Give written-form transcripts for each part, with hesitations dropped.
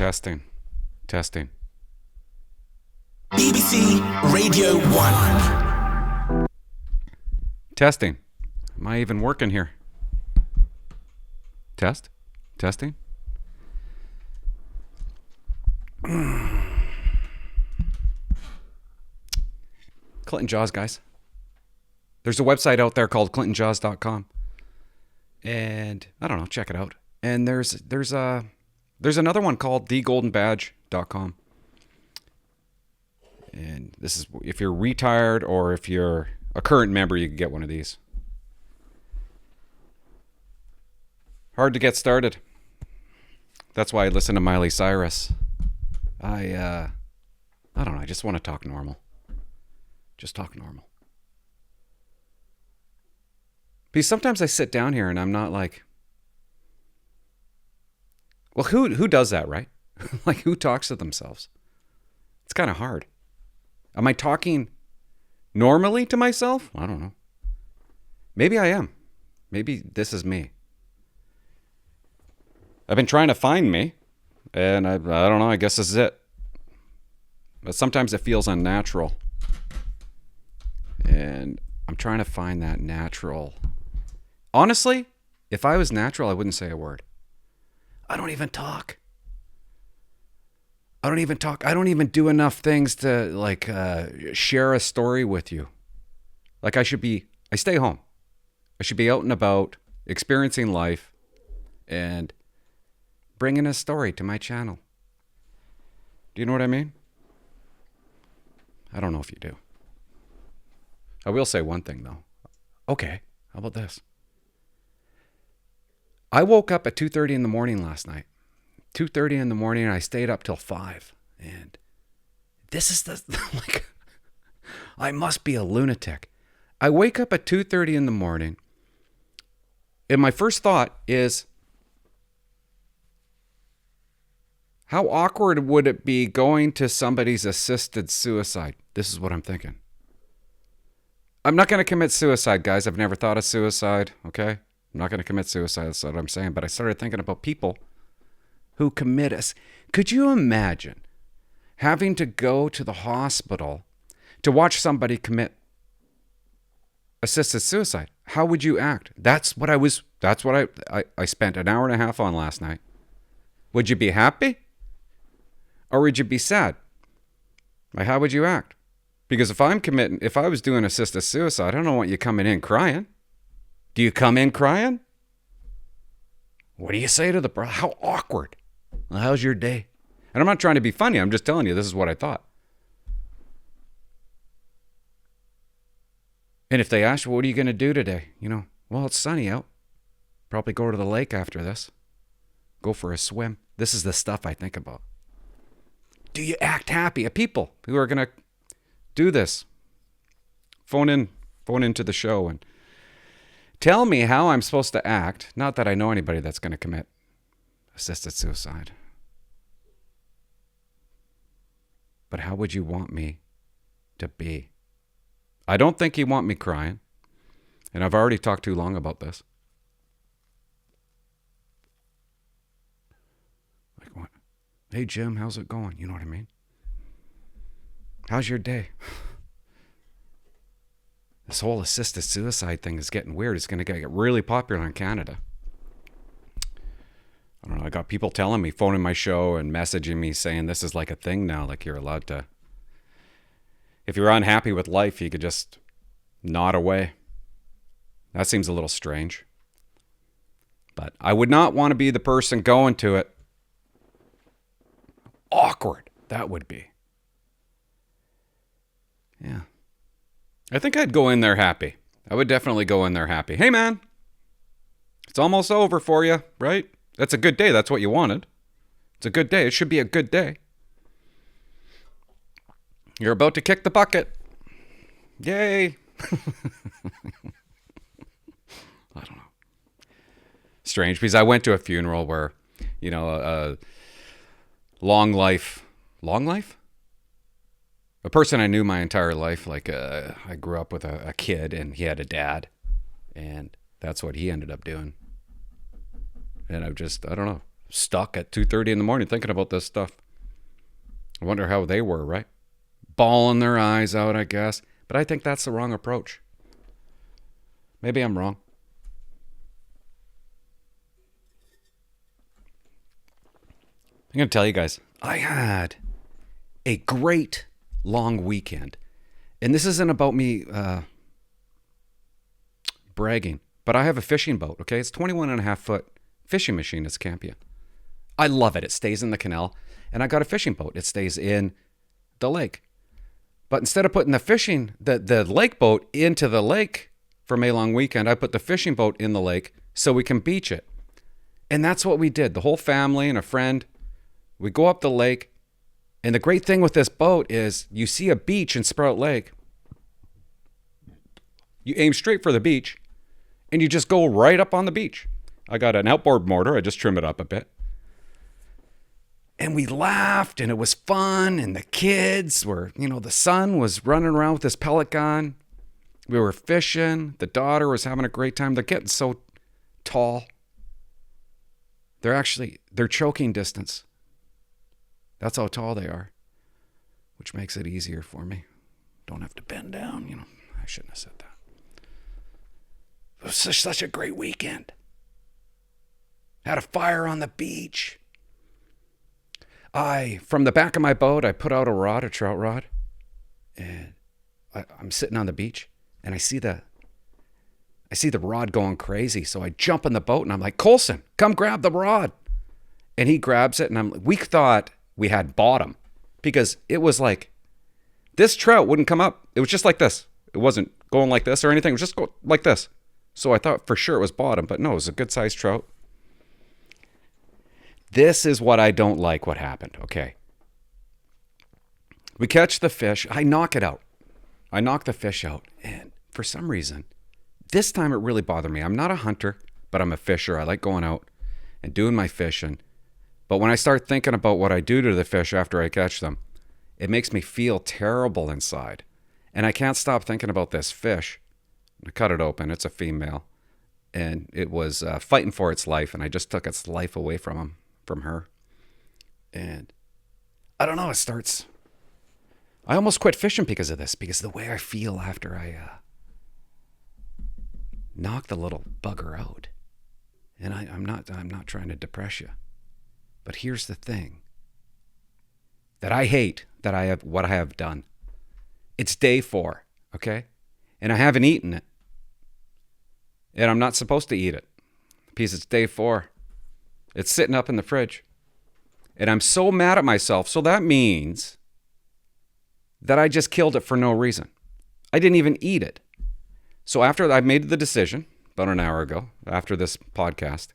Testing. Testing. BBC Radio 1. Testing. Am I even working here? Test? Testing? Clinton Jaws, guys. There's a website out there called clintonjaws.com. And I don't know, check it out. And there's another one called thegoldenbadge.com. And this is if you're retired or if you're a current member, you can get one of these. Hard to get started. That's why I listen to Miley Cyrus. I don't know, I just want to talk normal. Just talk normal. Because sometimes I sit down here and I'm not like, well, who does that, right? Like, who talks to themselves? It's kind of hard. Am I talking normally to myself? I don't know. Maybe I am. Maybe this is me. I've been trying to find me, and I don't know, I guess this is it. But sometimes it feels unnatural. And I'm trying to find that natural. Honestly, if I was natural, I wouldn't say a word. I don't even talk. I don't even do enough things to like share a story with you. Like I stay home. I should be out and about, experiencing life, and bringing a story to my channel. Do you know what I mean? I don't know if you do. I will say one thing, though. Okay, how about this? I woke up at 2:30 in the morning last night. 2:30 in the morning, and I stayed up till 5. And this is like, I must be a lunatic. I wake up at 2:30 in the morning, and my first thought is, how awkward would it be going to somebody's assisted suicide? This is what I'm thinking. I'm not going to commit suicide, guys. I've never thought of suicide, okay? I'm not going to commit suicide. That's what I'm saying. But I started thinking about people who commit us. Could you imagine having to go to the hospital to watch somebody commit assisted suicide? How would you act? That's what I spent an hour and a half on last night. Would you be happy? Or would you be sad? Like, how would you act? Because if I was doing assisted suicide, I don't want you coming in crying. Do you come in crying? What do you say to the brother? How awkward. Well, how's your day? And I'm not trying to be funny. I'm just telling you, this is what I thought. And if they ask, well, what are you going to do today? Well, it's sunny out. Probably go to the lake after this. Go for a swim. This is the stuff I think about. Do you act happy? People who are going to do this, phone into the show and tell me how I'm supposed to act. Not that I know anybody that's going to commit assisted suicide. But how would you want me to be? I don't think you want me crying. And I've already talked too long about this. Like what? Hey, Jim, how's it going? You know what I mean? How's your day? This whole assisted suicide thing is getting weird. It's going to get really popular in Canada. I don't know. I got people telling me, phoning my show and messaging me saying this is like a thing now. Like you're allowed to, if you're unhappy with life, you could just nod away. That seems a little strange. But I would not want to be the person going to it. Awkward. That would be. Yeah. I think I'd go in there happy. I would definitely go in there happy. Hey, man. It's almost over for you, right? That's a good day. That's what you wanted. It's a good day. It should be a good day. You're about to kick the bucket. Yay. I don't know. Strange, because I went to a funeral where, long life? A person I knew my entire life, like I grew up with a kid and he had a dad, and that's what he ended up doing. And I don't know. stuck at 2:30 in the morning thinking about this stuff. I wonder how they were, right? Bawling their eyes out, I guess. But I think that's the wrong approach. Maybe I'm wrong. I'm going to tell you guys, I had a great long weekend. And this isn't about me bragging, but I have a fishing boat, okay? It's 21 and a half foot fishing machine. It's Campion. I love it. It stays in the canal. And I got a fishing boat. It stays in the lake. But instead of putting the lake boat into the lake for May long weekend, I put the fishing boat in the lake so we can beach it. And that's what we did. The whole family and a friend, we go up the lake. And the great thing with this boat is you see a beach in Sprout Lake. You aim straight for the beach and you just go right up on the beach. I got an outboard mortar. I just trim it up a bit. And we laughed and it was fun. And the kids were, the son was running around with his pellet gun. We were fishing. The daughter was having a great time. They're getting so tall. They're choking distance. That's how tall they are, which makes it easier for me. Don't have to bend down, I shouldn't have said that. It was such a great weekend. Had a fire on the beach. From the back of my boat, I put out a trout rod, and I'm sitting on the beach, and I see the rod going crazy. So I jump in the boat, and I'm like, Colson, come grab the rod. And he grabs it, and we thought we had bottom because it was like this trout wouldn't come up. It was just like this. It wasn't going like this or anything. It was just go like this. So I thought for sure it was bottom, but no, it was a good sized trout. This is what I don't like what happened. Okay. We catch the fish. I knock it out. I knock the fish out. And for some reason, this time it really bothered me. I'm not a hunter, but I'm a fisher. I like going out and doing my fishing. But when I start thinking about what I do to the fish after I catch them, it makes me feel terrible inside. And I can't stop thinking about this fish. I cut it open. It's a female. And it was fighting for its life. And I just took its life away from her. And I don't know, I almost quit fishing because of this. Because of the way I feel after I knock the little bugger out. And I'm not trying to depress you. But here's the thing that I hate what I have done. It's day 4, okay? And I haven't eaten it. And I'm not supposed to eat it because it's day 4. It's sitting up in the fridge. And I'm so mad at myself. So that means that I just killed it for no reason. I didn't even eat it. So after I made the decision about an hour ago, after this podcast,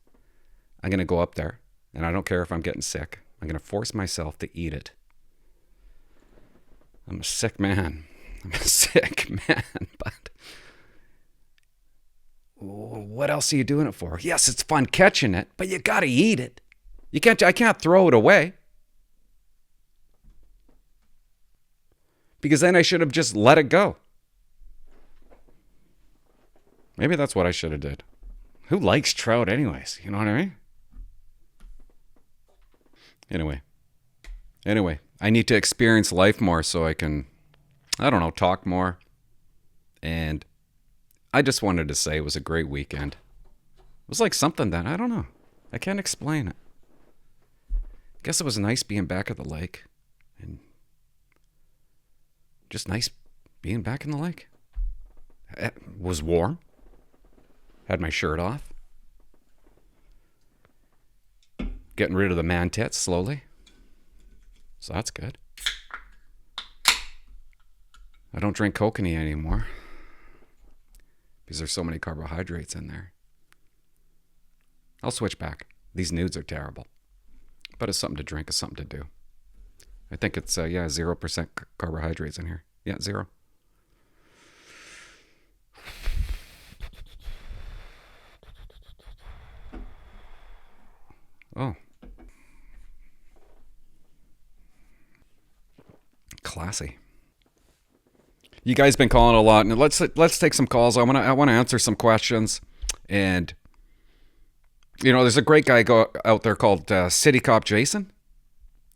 I'm going to go up there. And I don't care if I'm getting sick. I'm going to force myself to eat it. I'm a sick man. But what else are you doing it for? Yes, it's fun catching it, but you got to eat it. I can't throw it away. Because then I should have just let it go. Maybe that's what I should have did. Who likes trout anyways? You know what I mean? Anyway, I need to experience life more so I can, talk more. And I just wanted to say it was a great weekend. It was like something that, I don't know. I can't explain it. I guess it was nice being back at the lake. And just nice being back in the lake. It was warm. Had my shirt off. Getting rid of the man tits slowly. So that's good. I don't drink kokanee anymore because there's so many carbohydrates in there. I'll switch back. These nudes are terrible. But it's something to drink. It's something to do. I think it's, 0% carbohydrates in here. Yeah, 0. Oh. Classy. You guys been calling a lot, and let's take some calls. I want to answer some questions, and There's a great guy out there called City Cop Jason.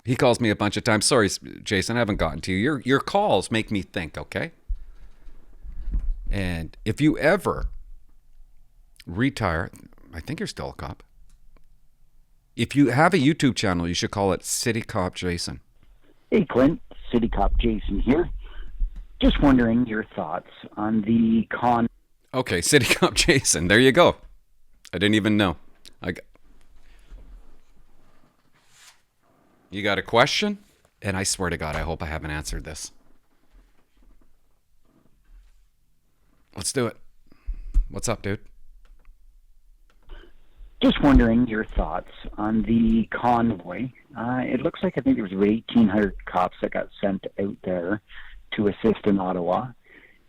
He calls me a bunch of times. Sorry, Jason, I haven't gotten to you. Your calls make me think, okay? And if you ever retire, I think you're still a cop. If you have a YouTube channel, you should call it City Cop Jason. Hey, Clint. City Cop Jason here. Just wondering your thoughts on the Okay, City Cop Jason. There you go. I didn't even know. You got a question? And I swear to God, I hope I haven't answered this. Let's do it. What's up, dude? Just wondering your thoughts on the convoy. It looks like I think there was 1,800 cops that got sent out there to assist in Ottawa.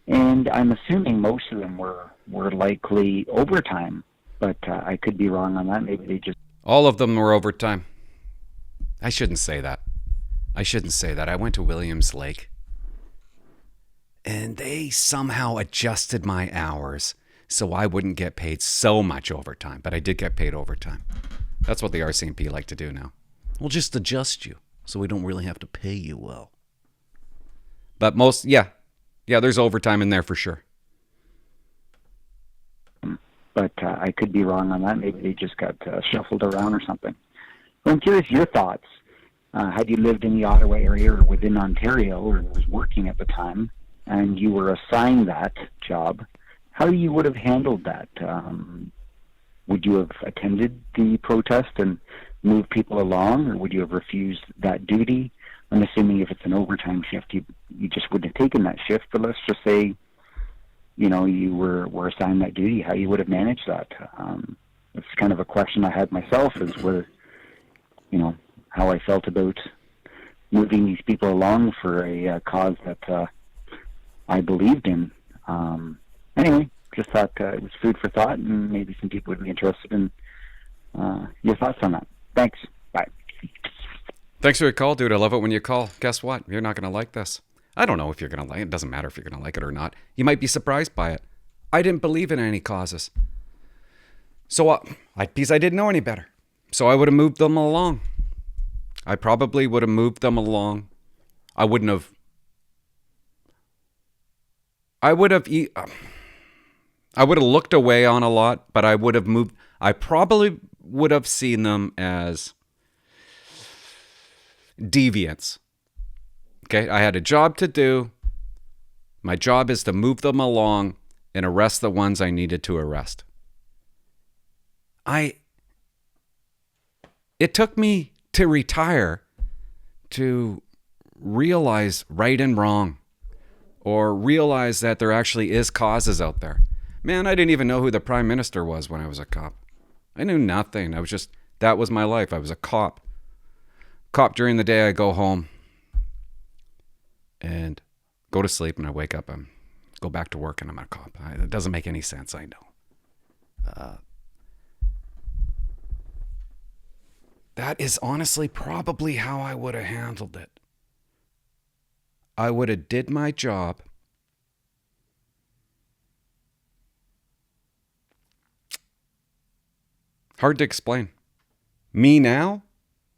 And I'm assuming most of them were likely overtime. But I could be wrong on that. Maybe they just... All of them were overtime. I shouldn't say that. I went to Williams Lake. And they somehow adjusted my hours so I wouldn't get paid so much overtime. But I did get paid overtime. That's what the RCMP like to do now. We'll just adjust you so we don't really have to pay you well. But yeah, there's overtime in there for sure. But I could be wrong on that. Maybe they just got shuffled around or something. Well, I'm curious your thoughts. Had you lived in the Ottawa area or within Ontario or was working at the time and you were assigned that job, how you would have handled that? Would you have attended the protest and moved people along, or would you have refused that duty? I'm assuming if it's an overtime shift, you just wouldn't have taken that shift. But let's just say, you were assigned that duty, how you would have managed that. It's kind of a question I had myself, is where, how I felt about moving these people along for a cause that I believed in. Anyway, just thought it was food for thought, and maybe some people would be interested in your thoughts on that. Thanks. Bye. Thanks for your call, dude. I love it when you call. Guess what? You're not going to like this. I don't know if you're going to like it. It doesn't matter if you're going to like it or not. You might be surprised by it. I didn't believe in any causes. So, because I didn't know any better. So I would have moved them along. I probably would have moved them along. I would have looked away on a lot, but I would have moved. I probably would have seen them as deviants. Okay, I had a job to do. My job is to move them along and arrest the ones I needed to arrest. It took me to retire to realize right and wrong, or realize that there actually is causes out there. Man, I didn't even know who the Prime Minister was when I was a cop. I knew nothing. That was my life. I was a cop. Cop during the day, I go home and go to sleep, and I wake up and go back to work, and I'm a cop. It doesn't make any sense, I know. That is honestly probably how I would have handled it. I would have did my job. Hard to explain. Me now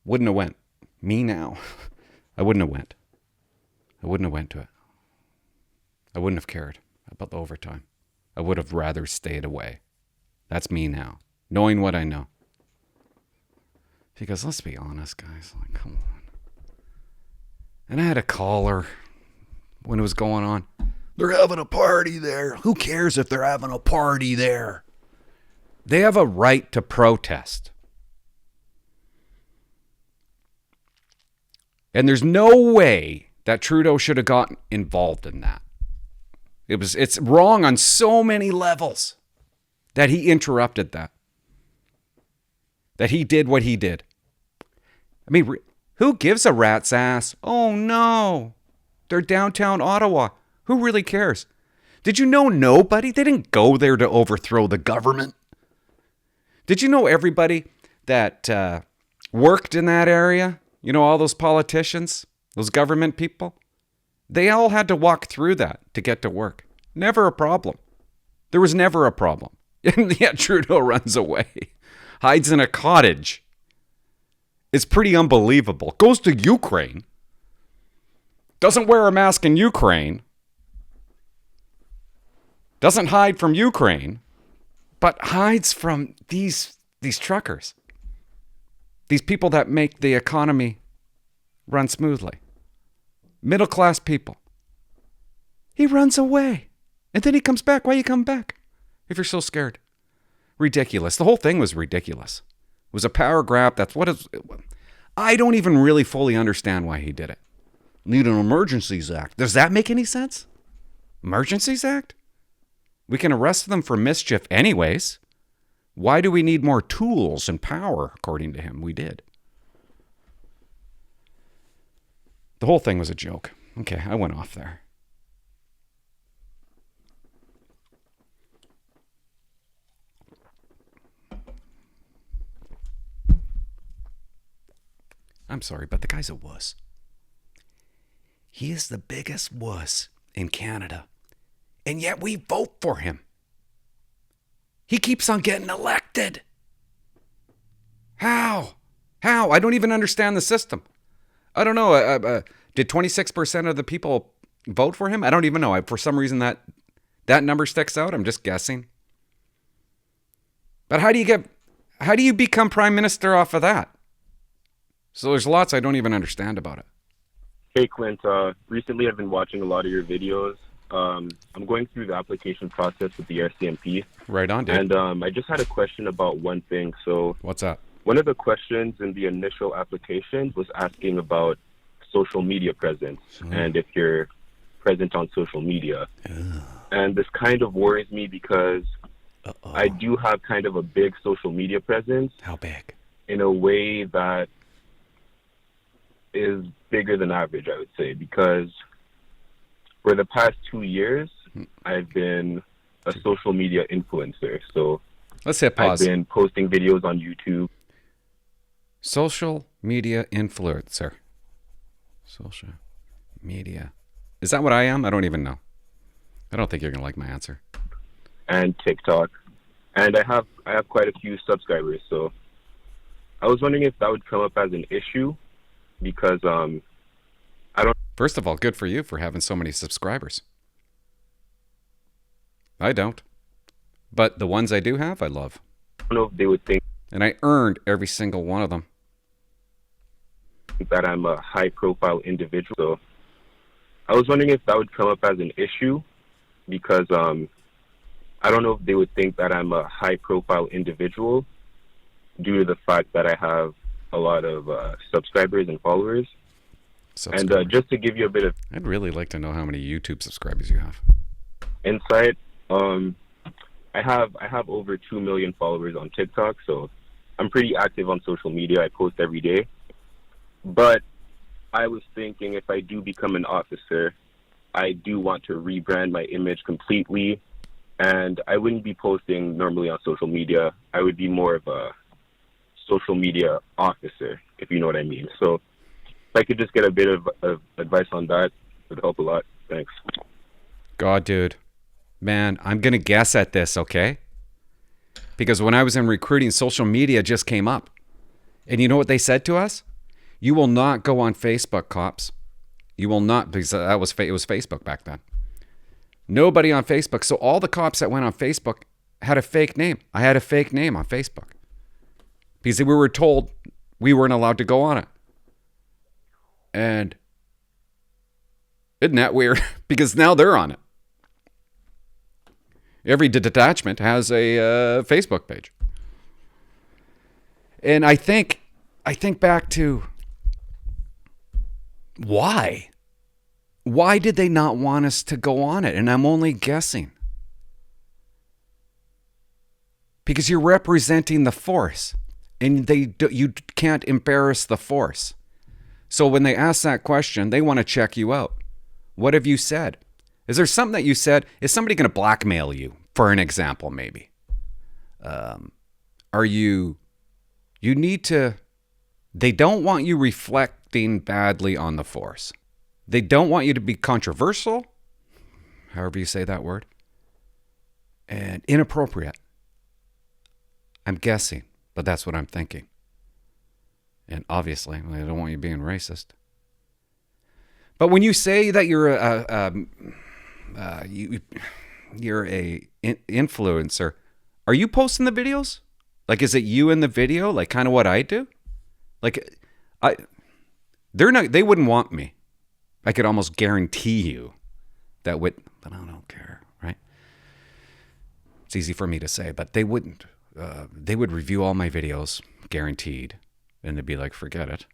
wouldn't have went. Me now, I wouldn't have went. I wouldn't have went to it. I wouldn't have cared about the overtime. I would have rather stayed away. That's me now, knowing what I know. Because let's be honest, guys, like, come on. And I had a caller when it was going on. They're having a party there. Who cares if they're having a party there? They have a right to protest. And there's no way that Trudeau should have gotten involved in that. It's wrong on so many levels that he interrupted that. That he did what he did. I mean, who gives a rat's ass? Oh no, they're downtown Ottawa. Who really cares? Did you know nobody? They didn't go there to overthrow the government. Did you know everybody that worked in that area? You know, all those politicians, those government people? They all had to walk through that to get to work. Never a problem. There was never a problem. And yet Trudeau runs away. hides in a cottage. It's pretty unbelievable. Goes to Ukraine. Doesn't wear a mask in Ukraine. Doesn't hide from Ukraine. But hides from these truckers. These people that make the economy run smoothly. Middle class people. He runs away. And then he comes back. Why you come back? If you're so scared. Ridiculous. The whole thing was ridiculous. It was a power grab. That's what it's... I don't even really fully understand why he did it. Need an Emergencies Act. Does that make any sense? Emergencies Act? We can arrest them for mischief anyways. Why do we need more tools and power, according to him? We did. The whole thing was a joke. Okay, I went off there. I'm sorry, but the guy's a wuss. He is the biggest wuss in Canada. And yet we vote for him. He keeps on getting elected. How? I don't even understand the system. I don't know. Did 26% of the people vote for him? I don't even know. For some reason that number sticks out. I'm just guessing. But how do you become prime minister off of that? So there's lots I don't even understand about it. Hey, Clint. Recently, I've been watching a lot of your videos. I'm going through the application process with the RCMP. Right on, dude. And I just had a question about one thing. So, what's that? One of the questions in the initial application was asking about social media presence and if you're present on social media. And this kind of worries me because I do have kind of a big social media presence. How big? In a way that is bigger than average, I would say, because for the past 2 years, I've been a social media influencer. So let's hit pause. I've been posting videos on YouTube. Social media influencer. Social media. Is that what I am? I don't even know. I don't think you're going to like my answer. And TikTok. And I have quite a few subscribers. So I was wondering if that would come up as an issue because I don't... First of all, good for you for having so many subscribers. I don't. But the ones I do have, I love. I don't know if they would think... And I earned every single one of them. That I'm a high-profile individual. So I was wondering if that would come up as an issue because I don't know if they would think that I'm a high-profile individual due to the fact that I have a lot of subscribers and followers. And just to give you a bit of... I'd really like to know how many YouTube subscribers you have. Insight. I have over 2 million followers on TikTok, so I'm pretty active on social media. I post every day. But I was thinking if I do become an officer, I do want to rebrand my image completely, and I wouldn't be posting normally on social media. I would be more of a social media officer, if you know what I mean. So if I could just get a bit of advice on that, it would help a lot. Thanks. God, dude. Man, I'm going to guess at this, okay? Because when I was in recruiting, social media just came up. And you know what they said to us? You will not go on Facebook, cops. You will not, because it was Facebook back then. Nobody on Facebook. So all the cops that went on Facebook had a fake name. I had a fake name on Facebook. Because we were told we weren't allowed to go on it. And isn't that weird? Because now they're on it. Every detachment has a Facebook page. And I think back to why? Why did they not want us to go on it? And I'm only guessing. Because you're representing the force. And you can't embarrass the force. So when they ask that question, they want to check you out. What have you said? Is there something that you said? Is somebody going to blackmail you, for an example, maybe? You need to... They don't want you reflecting badly on the force. They don't want you to be controversial, however you say that word, and inappropriate. I'm guessing. But that's what I'm thinking. And obviously, I don't want you being racist. But when you say that you're you're a influencer, are you posting the videos? Like, is it you in the video? Like, kind of what I do? Like, they wouldn't want me. I could almost guarantee you that would, but I don't care, right? It's easy for me to say, but they wouldn't. They would review all my videos, guaranteed, and they'd be like, forget it.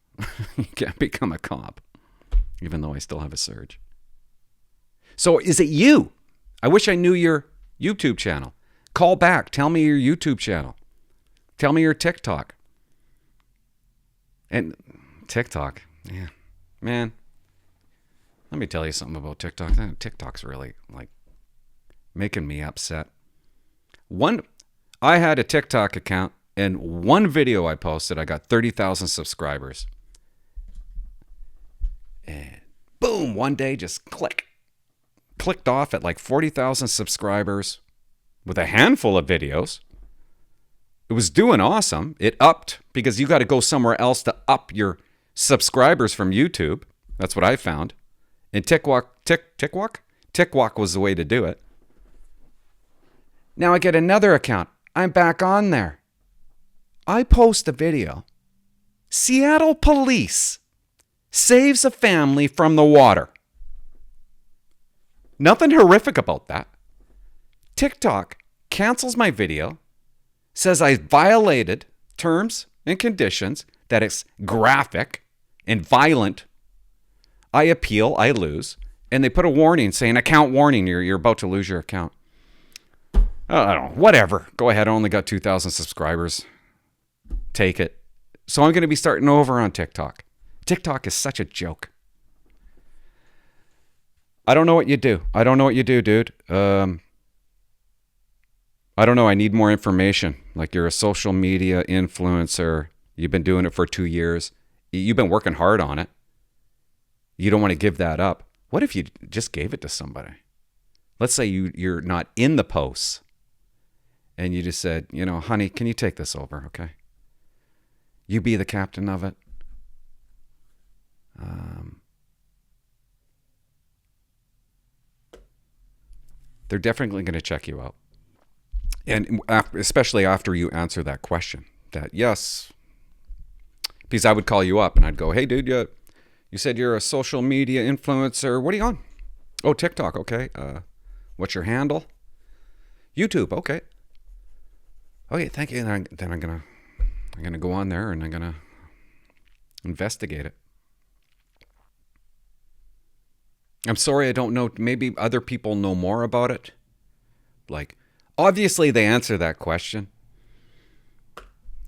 You can't become a cop, even though I still have a surge. So is it you? I wish I knew your YouTube channel. Call back. Tell me your YouTube channel. Tell me your TikTok. And TikTok, yeah, man. Let me tell you something about TikTok. TikTok's really like making me upset. I had a TikTok account, and one video I posted, I got 30,000 subscribers. And boom, one day just clicked off at like 40,000 subscribers with a handful of videos. It was doing awesome. It upped because you got to go somewhere else to up your subscribers from YouTube. That's what I found. And TikTok was the way to do it. Now I get another account. I'm back on there. I post a video. Seattle police saves a family from the water. Nothing horrific about that. TikTok cancels my video, says I violated terms and conditions, that it's graphic and violent. I appeal, I lose, and they put a warning saying, account warning, you're about to lose your account. I don't know, whatever. Go ahead, I only got 2,000 subscribers. Take it. So I'm going to be starting over on TikTok. TikTok is such a joke. I don't know what you do. I don't know what you do, dude. I don't know. I need more information. Like, you're a social media influencer. You've been doing it for 2 years. You've been working hard on it. You don't want to give that up. What if you just gave it to somebody? Let's say you're not in the posts and you just said, honey, can you take this over, okay? You be the captain of it. They're definitely going to check you out. And especially after you answer that question, that yes, because I would call you up and I'd go, hey, dude, you said you're a social media influencer. What are you on? Oh, TikTok. Okay. What's your handle? YouTube. Okay. Okay. Thank you. And then I'm gonna go on there and I'm gonna investigate it. I'm sorry, I don't know. Maybe other people know more about it. Like, obviously they answer that question.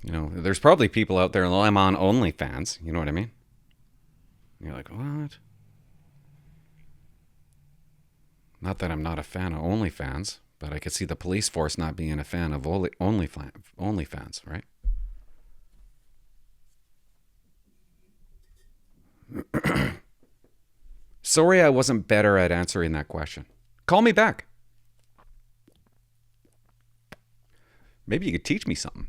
There's probably people out there, I'm on OnlyFans. You know what I mean? You're like, what? Not that I'm not a fan of OnlyFans, but I could see the police force not being a fan of OnlyFans, right? Sorry I wasn't better at answering that question. Call me back. Maybe you could teach me something.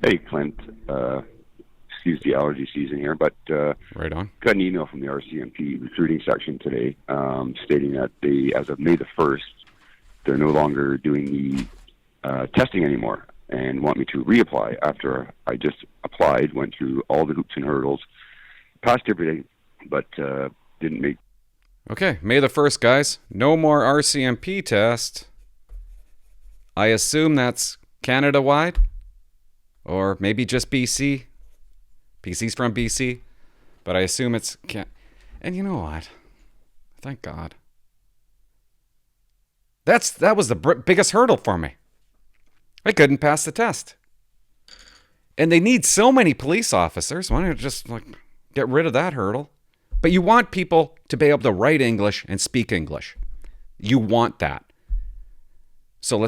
Hey, Clint. Excuse the allergy season here, but right on. Got an email from the RCMP recruiting section today stating that as of May the 1st, they're no longer doing the testing anymore and want me to reapply after I just applied, went through all the hoops and hurdles, passed everything, but didn't make. Okay, May the 1st, guys. No more RCMP test. I assume that's Canada-wide? Or maybe just BC. PC's from BC. But I assume it's... And you know what? Thank God. That was the biggest hurdle for me. I couldn't pass the test. And they need so many police officers. Why don't you just get rid of that hurdle? But you want people to be able to write English and speak English. You want that. So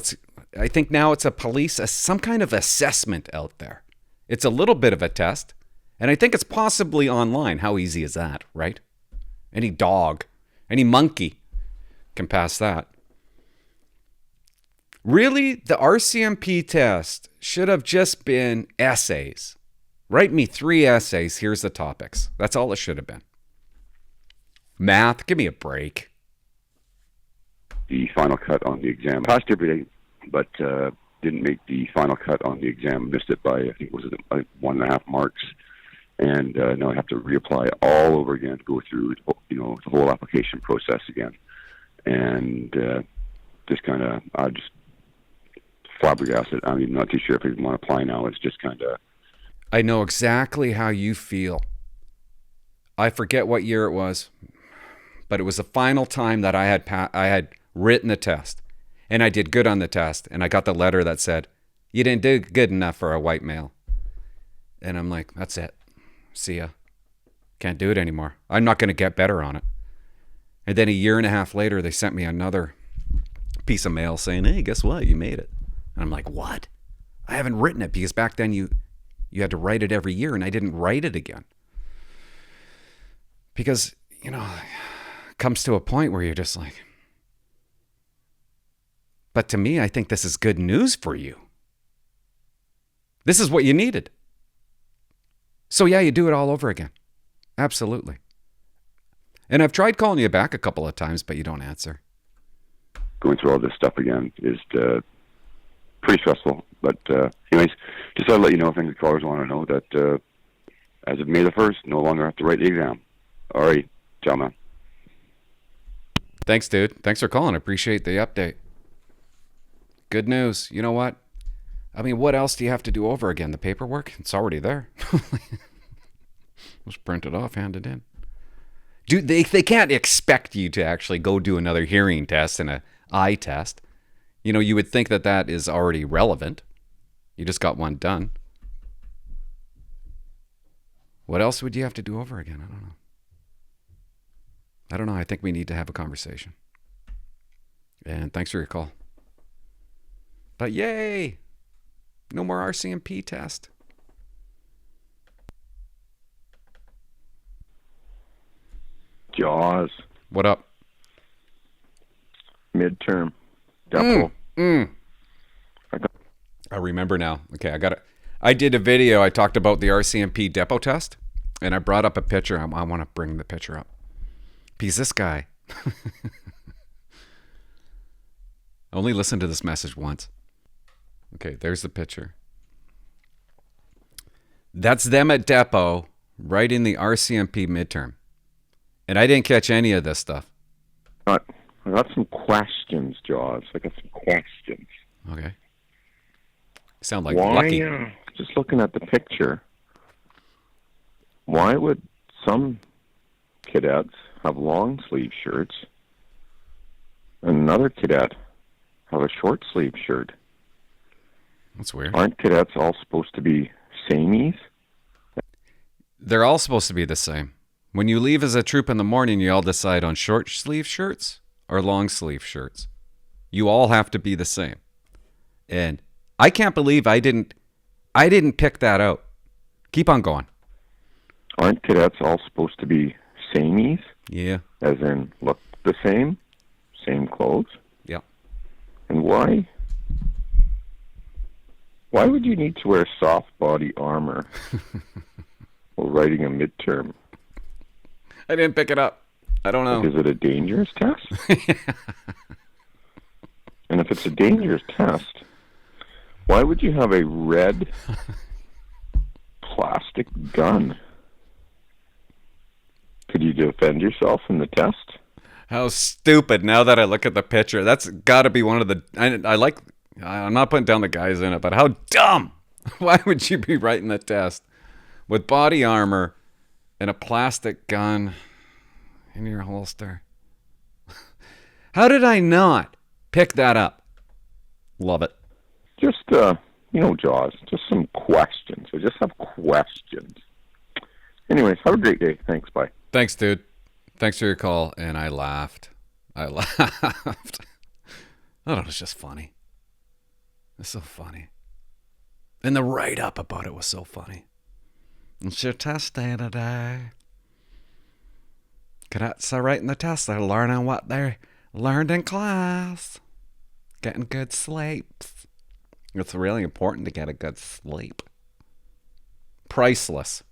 I think now it's some kind of assessment out there. It's a little bit of a test. And I think it's possibly online. How easy is that, right? Any dog, any monkey can pass that. Really, the RCMP test should have just been essays. Write me 3 essays. Here's the topics. That's all it should have been. Math, give me a break. The final cut on the exam. Passed every day, but didn't make the final cut on the exam. Missed it by, I think it was 1.5 marks. And now I have to reapply all over again, go through, the whole application process again. And I just flabbergasted. I'm not too sure if I even want to apply now. It's just kind of... I know exactly how you feel. I forget what year it was, but it was the final time that I had written the test, and I did good on the test, and I got the letter that said, "You didn't do good enough for a white male." And I'm like, that's it. See ya. Can't do it anymore. I'm not going to get better on it. And then 1.5 years later, they sent me another piece of mail saying, "Hey, guess what? You made it." And I'm like, what? I haven't written it, because back then you had to write it every year, and I didn't write it again. Because, it comes to a point where you're just like, but to me, I think this is good news for you. This is what you needed. So yeah, you do it all over again. Absolutely. And I've tried calling you back a couple of times, but you don't answer. Going through all this stuff again is pretty stressful. But anyways, just thought I'd let you know if any callers want to know that as of May the 1st, no longer have to write the exam. All right. Ciao, man. Thanks, dude. Thanks for calling. I appreciate the update. Good news. You know what? I mean, what else do you have to do over again? The paperwork? It's already there. Just print it off, hand it in. Dude, they can't expect you to actually go do another hearing test and an eye test. You would think that is already relevant. You just got one done. What else would you have to do over again? I don't know. I think we need to have a conversation. And thanks for your call. But yay! No more RCMP test. Jaws. What up? Midterm. Depot. I remember now. Okay, I got it. I did a video. I talked about the RCMP depot test, and I brought up a picture. I want to bring the picture up. Because this guy only listened to this message once. Okay, there's the picture. That's them at depot writing the RCMP midterm. And I didn't catch any of this stuff. I got some questions, Jaws. I got some questions. Okay. You sound like Why, Lucky. Just looking at the picture, why would some cadets have long sleeve shirts and another cadet have a short sleeve shirt? That's weird. Aren't cadets all supposed to be samies? They're all supposed to be the same. When you leave as a troop in the morning, you all decide on short sleeve shirts or long sleeve shirts. You all have to be the same. And I can't believe I didn't pick that out. Keep on going. Aren't cadets all supposed to be samies? Yeah. As in look the same clothes? Yeah. And why would you need to wear soft body armor while writing a midterm? I didn't pick it up. I don't know. Is it a dangerous test? And if it's a dangerous test, why would you have a red plastic gun? Could you defend yourself in the test? How stupid, now that I look at the picture. That's got to be one of the... I'm not putting down the guys in it, but how dumb! Why would you be writing the test with body armor and a plastic gun in your holster? How did I not pick that up? Love it. Just, Jaws, just some questions. I just have questions. Anyways, have a great day. Thanks, bye. Thanks, dude. Thanks for your call. And I laughed. I thought it was just funny. It's so funny. And the write-up about it was so funny. It's your test day today. Cadets are writing the test. They're learning what they learned in class. Getting good sleeps. It's really important to get a good sleep. Priceless.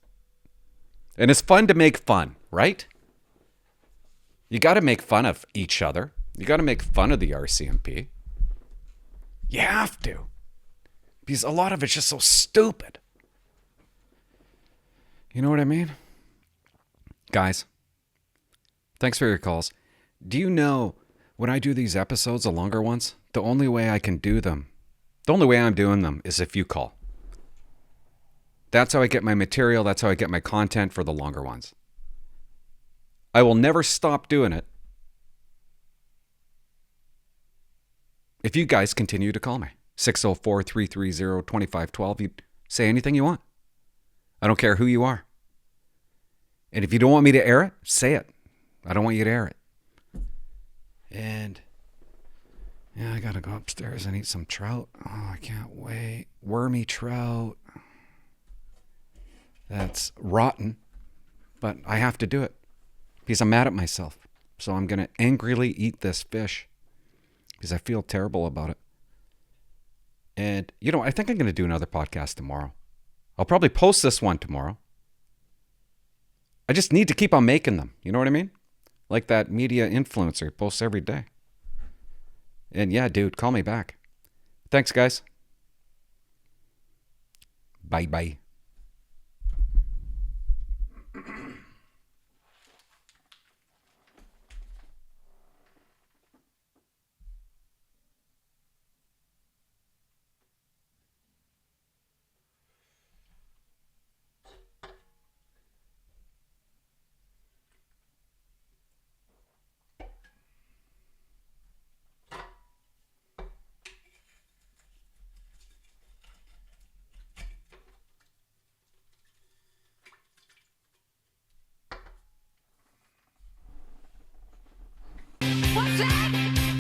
And it's fun to make fun, right? You got to make fun of each other. You got to make fun of the RCMP. You have to. Because a lot of it's just so stupid. You know what I mean? Guys, thanks for your calls. Do you know when I do these episodes, the longer ones, the only way I can do them, the only way I'm doing them is if you call. That's how I get my material. That's how I get my content for the longer ones. I will never stop doing it if you guys continue to call me. 604-330-2512. You say anything you want. I don't care who you are. And if you don't want me to air it, say it. I don't want you to air it. And yeah, I gotta go upstairs and eat some trout. Oh, I can't wait. Wormy trout. That's rotten, but I have to do it because I'm mad at myself. So I'm gonna angrily eat this fish because I feel terrible about it. And, you know, I think I'm going to do another podcast tomorrow. I'll probably post this one tomorrow. I just need to keep on making them. You know what I mean? Like that media influencer who posts every day. And yeah, dude, call me back. Thanks, guys. Bye-bye.